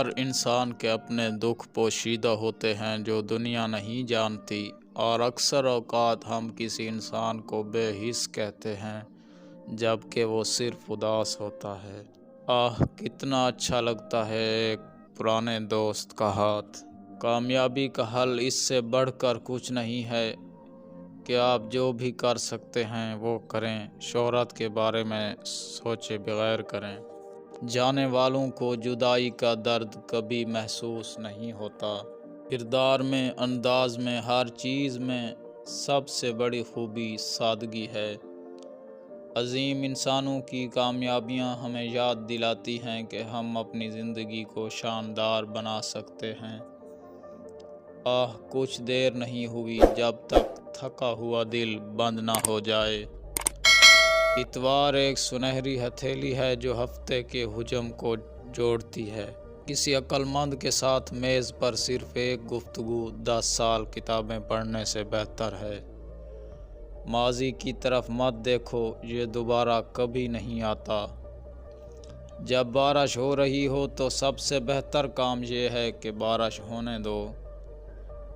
ہر انسان کے اپنے دکھ پوشیدہ ہوتے ہیں جو دنیا نہیں جانتی، اور اکثر اوقات ہم کسی انسان کو بے حس کہتے ہیں جبکہ وہ صرف اداس ہوتا ہے۔ کتنا اچھا لگتا ہے ایک پرانے دوست کا ہاتھ۔ کامیابی کا حل اس سے بڑھ کر کچھ نہیں ہے کہ آپ جو بھی کر سکتے ہیں وہ کریں، شہرت کے بارے میں سوچے بغیر کریں۔ جانے والوں کو جدائی کا درد کبھی محسوس نہیں ہوتا۔ کردار میں، انداز میں، ہر چیز میں سب سے بڑی خوبی سادگی ہے۔ عظیم انسانوں کی کامیابیاں ہمیں یاد دلاتی ہیں کہ ہم اپنی زندگی کو شاندار بنا سکتے ہیں۔ کچھ دیر نہیں ہوئی جب تک تھکا ہوا دل بند نہ ہو جائے۔ اتوار ایک سنہری ہتھیلی ہے جو ہفتے کے حجم کو جوڑتی ہے۔ کسی عقل مند کے ساتھ میز پر صرف ایک گفتگو 10 سال کتابیں پڑھنے سے بہتر ہے۔ ماضی کی طرف مت دیکھو، یہ دوبارہ کبھی نہیں آتا۔ جب بارش ہو رہی ہو تو سب سے بہتر کام یہ ہے کہ بارش ہونے دو۔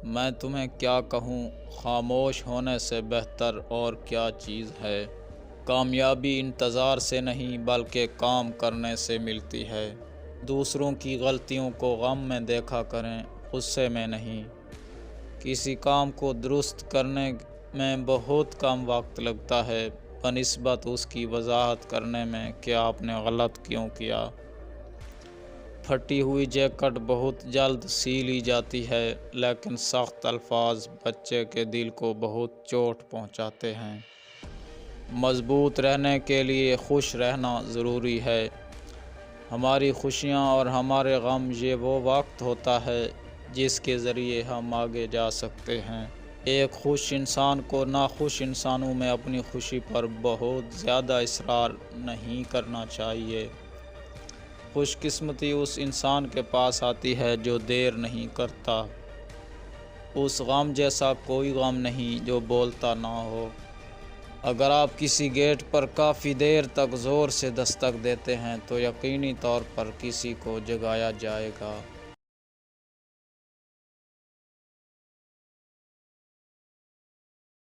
میں تمہیں کیا کہوں، خاموش ہونے سے بہتر اور کیا چیز ہے۔ کامیابی انتظار سے نہیں بلکہ کام کرنے سے ملتی ہے۔ دوسروں کی غلطیوں کو غم میں دیکھا کریں، غصے میں نہیں۔ کسی کام کو درست کرنے میں بہت کم وقت لگتا ہے بنسبت اس کی وضاحت کرنے میں کہ آپ نے غلط کیوں کیا۔ پھٹی ہوئی جیکٹ بہت جلد سی لی جاتی ہے، لیکن سخت الفاظ بچے کے دل کو بہت چوٹ پہنچاتے ہیں۔ مضبوط رہنے کے لیے خوش رہنا ضروری ہے۔ ہماری خوشیاں اور ہمارے غم، یہ وہ وقت ہوتا ہے جس کے ذریعے ہم آگے جا سکتے ہیں۔ ایک خوش انسان کو ناخوش انسانوں میں اپنی خوشی پر بہت زیادہ اصرار نہیں کرنا چاہیے۔ خوش قسمتی اس انسان کے پاس آتی ہے جو دیر نہیں کرتا۔ اس غم جیسا کوئی غم نہیں جو بولتا نہ ہو۔ اگر آپ کسی گیٹ پر کافی دیر تک زور سے دستک دیتے ہیں تو یقینی طور پر کسی کو جگایا جائے گا۔